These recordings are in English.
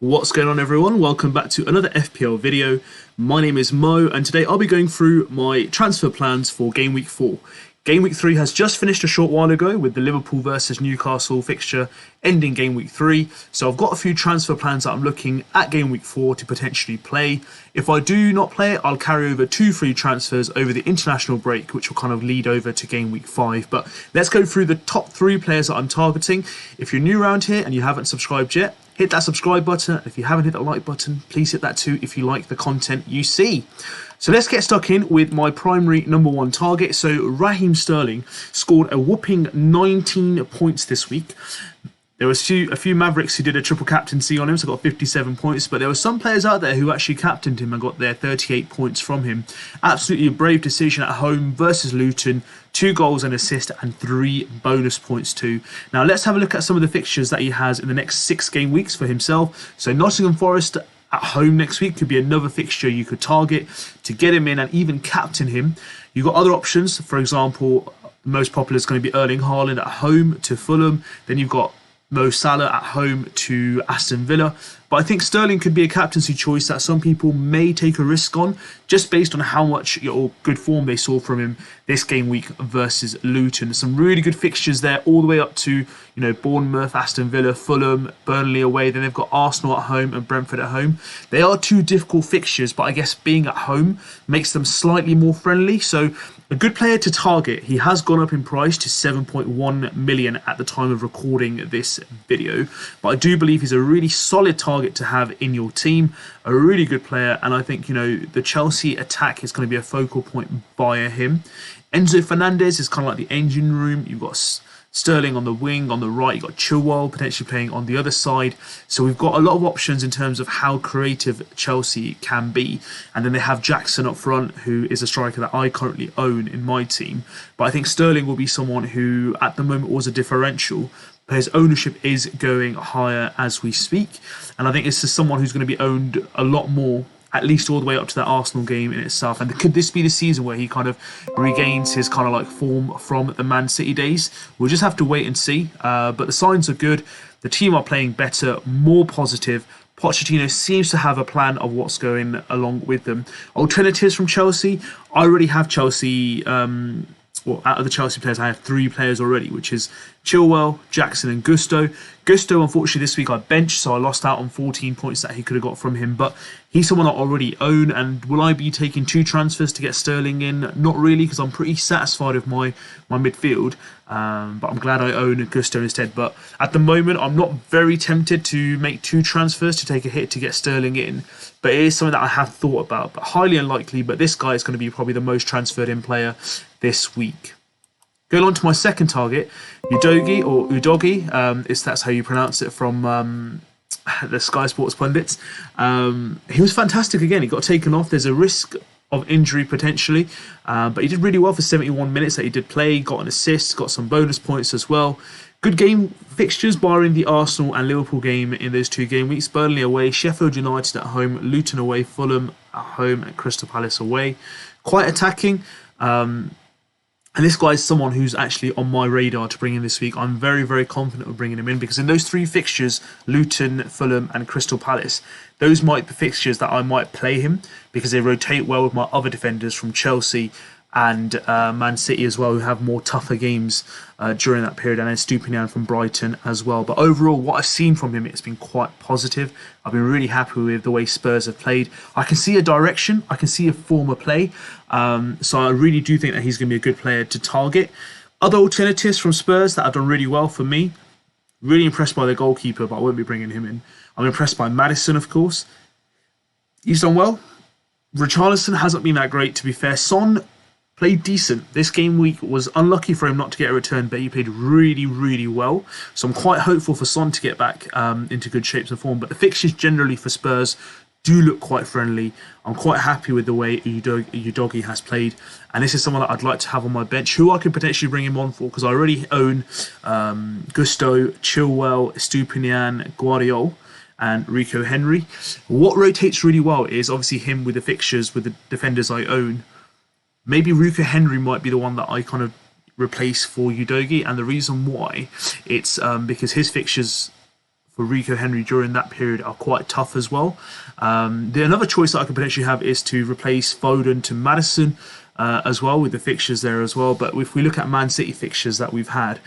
What's going on, everyone? Welcome back to another FPL video. My name is Mo, and today I'll be going through my transfer plans for Game Week 4. Game Week 3 has just finished a short while ago with the Liverpool versus Newcastle fixture ending Game Week 3. So I've got a few transfer plans that I'm looking at Game Week 4 to potentially play. If I do not play it, I'll carry over 2 free transfers over the international break, which will kind of lead over to Game Week 5. But let's go through the top 3 players that I'm targeting. If you're new around here and you haven't subscribed yet, hit that subscribe button. If you haven't hit that like button, please hit that too if you like the content you see. So let's get stuck in with my primary number 1 target. So Raheem Sterling scored a whopping 19 points this week. There was a few Mavericks who did a triple captaincy on him, so got 57 points. But there were some players out there who actually captained him and got their 38 points from him. Absolutely a brave decision at home versus Luton. 2 goals and assist and 3 bonus points too. Now let's have a look at some of the fixtures that he has in the next 6 game weeks for himself. So Nottingham Forest at home next week could be another fixture you could target to get him in and even captain him. You've got other options. For example, the most popular is going to be Erling Haaland at home to Fulham. Then you've got Mo Salah at home to Aston Villa. But I think Sterling could be a captaincy choice that some people may take a risk on just based on how much good form they saw from him this game week versus Luton. Some really good fixtures there all the way up to Bournemouth, Aston Villa, Fulham, Burnley away. Then they've got Arsenal at home and Brentford at home. They are 2 difficult fixtures, but I guess being at home makes them slightly more friendly. So a good player to target. He has gone up in price to 7.1 million at the time of recording this video. But I do believe he's a really solid target to have in your team. A really good player. And I think, the Chelsea attack is going to be a focal point via him. Enzo Fernandez is kind of like the engine room. You've got Sterling on the wing, on the right. You've got Chilwell potentially playing on the other side. So we've got a lot of options in terms of how creative Chelsea can be. And then they have Jackson up front, who is a striker that I currently own in my team. But I think Sterling will be someone who at the moment was a differential. But his ownership is going higher as we speak. And I think this is someone who's going to be owned a lot more, at least all the way up to that Arsenal game in itself. And could this be the season where he kind of regains his kind of like form from the Man City days? We'll just have to wait and see. But the signs are good. The team are playing better, more positive. Pochettino seems to have a plan of what's going along with them. Alternatives from Chelsea. I already have Chelsea. Out of the Chelsea players, I have 3 players already, which is Chilwell, Jackson and Gusto. Gusto, unfortunately, this week I benched, so I lost out on 14 points that he could have got from him. But he's someone I already own. And will I be taking 2 transfers to get Sterling in? Not really, because I'm pretty satisfied with my midfield. But I'm glad I own Gusto instead. But at the moment, I'm not very tempted to make 2 transfers to take a hit to get Sterling in. But it is something that I have thought about, but highly unlikely. But this guy is going to be probably the most transferred in player this week. Going on to my second target, UDOGIE or UDOGIE, that's how you pronounce it from the Sky Sports pundits. He was fantastic again. He got taken off. There's a risk of injury potentially, but he did really well for 71 minutes that he did play. Got an assist, got some bonus points as well. Good game fixtures, barring the Arsenal and Liverpool game in those 2 game weeks. Burnley away, Sheffield United at home, Luton away, Fulham at home, and Crystal Palace away. Quite attacking. And this guy is someone who's actually on my radar to bring in this week. I'm very, very confident of bringing him in because in those 3 fixtures, Luton, Fulham and Crystal Palace, those might be fixtures that I might play him because they rotate well with my other defenders from Chelsea and Man City as well, who have more tougher games during that period, and then Stupinian from Brighton as well. But overall, what I've seen from him, it's been quite positive. I've been really happy with the way Spurs have played. I can see a direction, I can see a form of play, so I really do think that he's going to be a good player to target. Other alternatives from Spurs that have done really well for me, really impressed by the goalkeeper, but I won't be bringing him in. I'm impressed by Maddison, of course. He's done well. Richarlison hasn't been that great, to be fair. Son played decent. This game week was unlucky for him not to get a return, but he played really, really well. So I'm quite hopeful for Son to get back into good shapes and form. But the fixtures generally for Spurs do look quite friendly. I'm quite happy with the way UDOGIE has played. And this is someone that I'd like to have on my bench, who I could potentially bring him on for, because I already own Gusto, Chilwell, Stupinian, Guardiola and Rico Henry. What rotates really well is obviously him with the fixtures, with the defenders I own. Maybe Rico Henry might be the one that I kind of replace for UDOGIE, and the reason why, it's because his fixtures for Rico Henry during that period are quite tough as well. Another choice that I could potentially have is to replace Foden to Maddison as well, with the fixtures there as well. But if we look at Man City fixtures that we've had,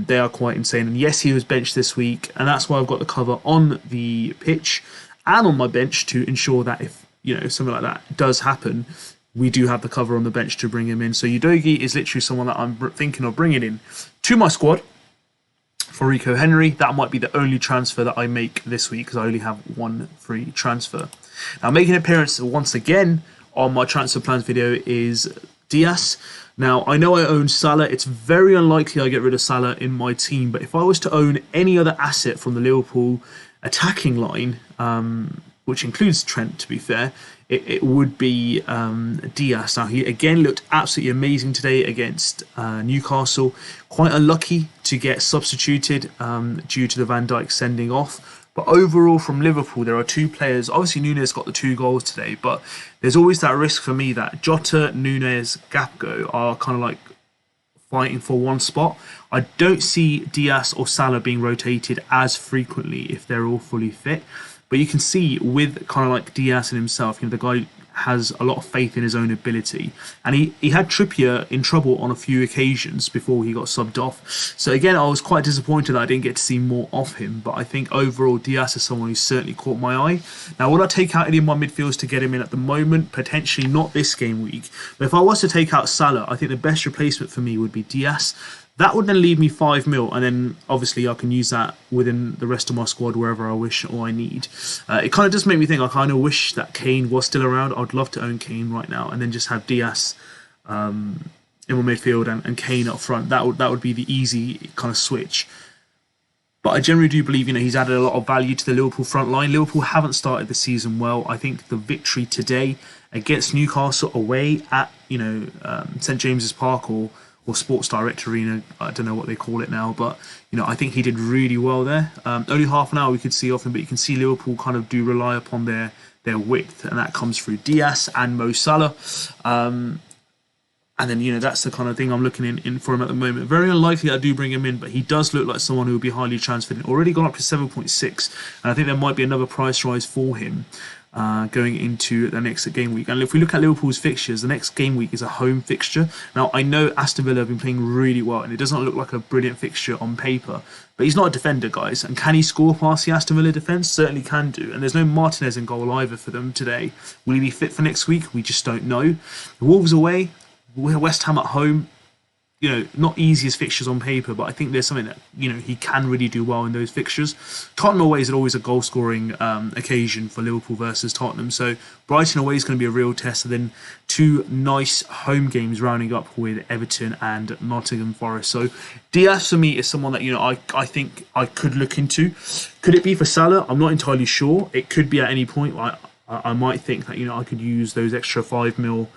they are quite insane. And yes, he was benched this week, and that's why I've got the cover on the pitch and on my bench to ensure that if something like that does happen, we do have the cover on the bench to bring him in. So UDOGIE is literally someone that I'm thinking of bringing in to my squad for Rico Henry. That might be the only transfer that I make this week because I only have one free transfer. Now, making an appearance once again on my transfer plans video is Diaz. Now, I know I own Salah. It's very unlikely I get rid of Salah in my team, but if I was to own any other asset from the Liverpool attacking line, which includes Trent, to be fair, it would be Diaz. Now, he again looked absolutely amazing today against Newcastle. Quite unlucky to get substituted due to the Van Dijk sending off. But overall, from Liverpool, there are two players. Obviously, Núñez got the 2 goals today, but there's always that risk for me that Jota, Núñez, Gakpo are kind of like fighting for one spot. I don't see Diaz or Salah being rotated as frequently if they're all fully fit. But you can see with kind of like Diaz and himself, the guy has a lot of faith in his own ability. And he had Trippier in trouble on a few occasions before he got subbed off. So again, I was quite disappointed that I didn't get to see more of him. But I think overall, Diaz is someone who's certainly caught my eye. Now, would I take out any of my midfielders to get him in at the moment? Potentially not this game week. But if I was to take out Salah, I think the best replacement for me would be Diaz. That would then leave me 5 mil, and then obviously I can use that within the rest of my squad wherever I wish or I need. It kind of does make me think I kind of wish that Kane was still around. I'd love to own Kane right now and then just have Diaz in my midfield and Kane up front. That would be the easy kind of switch. But I generally do believe he's added a lot of value to the Liverpool front line. Liverpool haven't started the season well. I think the victory today against Newcastle away at St James's Park or Sports Direct Arena, I don't know what they call it now, but I think he did really well there. Only half an hour we could see off him, but you can see Liverpool kind of do rely upon their width, and that comes through Diaz and Mo Salah. And then that's the kind of thing I'm looking in for him at the moment. Very unlikely I do bring him in, but he does look like someone who will be highly transferred. Already gone up to 7.6, and I think there might be another price rise for him going into the next game week. And if we look at Liverpool's fixtures, the next game week is a home fixture. Now, I know Aston Villa have been playing really well, and it doesn't look like a brilliant fixture on paper, but he's not a defender, guys. And can he score past the Aston Villa defence? Certainly can do. And there's no Martinez in goal either for them today. Will he be fit for next week? We just don't know. The Wolves away, West Ham at home. Not easiest fixtures on paper, but I think there's something that, he can really do well in those fixtures. Tottenham away is always a goal-scoring occasion for Liverpool versus Tottenham. So Brighton away is going to be a real test. And then 2 nice home games rounding up with Everton and Nottingham Forest. So Diaz for me is someone that, I think I could look into. Could it be for Salah? I'm not entirely sure. It could be at any point. I might think that, I could use those extra 5 mil,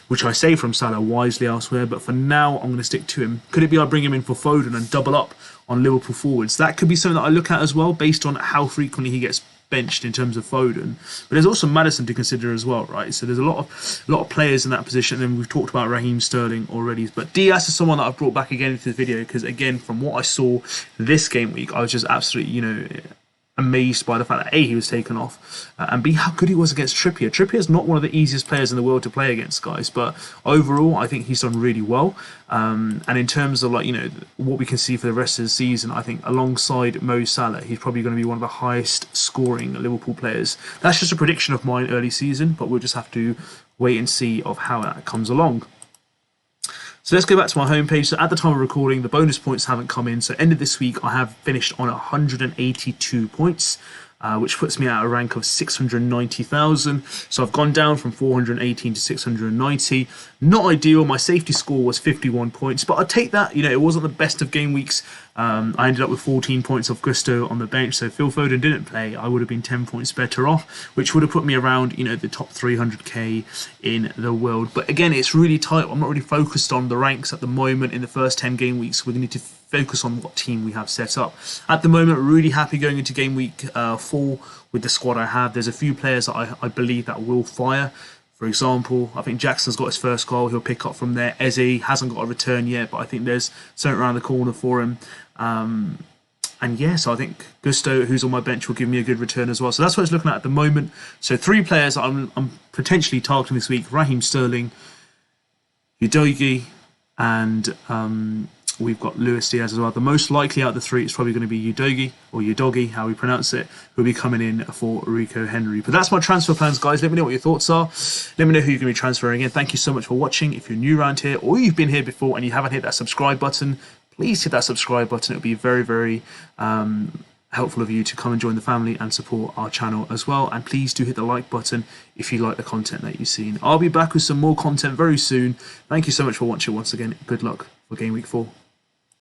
which I save from Salah, wisely elsewhere. But for now, I'm going to stick to him. Could it be I bring him in for Foden and double up on Liverpool forwards? That could be something that I look at as well, based on how frequently he gets benched in terms of Foden. But there's also Maddison to consider as well, right? So there's a lot of players in that position. And then we've talked about Raheem Sterling already. But Diaz is someone that I've brought back again into the video because, again, from what I saw this game week, I was just absolutely, amazed by the fact that A, he was taken off, and B, how good he was against Trippier. Trippier is not one of the easiest players in the world to play against, guys, but overall I think he's done really well. And in terms of what we can see for the rest of the season, I think alongside Mo Salah, he's probably going to be one of the highest scoring Liverpool players. That's just a prediction of mine early season, but we'll just have to wait and see of how that comes along. So let's go back to my homepage. So at the time of recording, the bonus points haven't come in. So end of this week, I have finished on 182 points, which puts me at a rank of 690,000. So I've gone down from 418 to 690. Not ideal. My safety score was 51 points, but I'd take that. It wasn't the best of game weeks. I ended up with 14 points off Gusto on the bench. So if Phil Foden didn't play, I would have been 10 points better off, which would have put me around, the top 300k in the world. But again, it's really tight. I'm not really focused on the ranks at the moment in the first 10 game weeks. We're going to need to focus on what team we have set up. At the moment, really happy going into game week 4 with the squad I have. There's a few players that I believe that will fire. For example, I think Jackson's got his first goal. He'll pick up from there. Eze hasn't got a return yet, but I think there's something around the corner for him. And yes, I think Gusto, who's on my bench, will give me a good return as well. So that's what it's looking at the moment. So 3 players I'm potentially targeting this week: Raheem Sterling, UDOGIE, and we've got Luis Diaz as well. The most likely out of the 3 is probably going to be UDOGIE, or UDOGIE, how we pronounce it, who'll be coming in for Rico Henry. But that's my transfer plans, guys. Let me know what your thoughts are. Let me know who you're going to be transferring in. Thank you so much for watching. If you're new around here, or you've been here before and you haven't hit that subscribe button, please hit that subscribe button. It'll be very, very helpful of you to come and join the family and support our channel as well. And please do hit the like button if you like the content that you've seen. I'll be back with some more content very soon. Thank you so much for watching once again. Good luck for Game Week 4.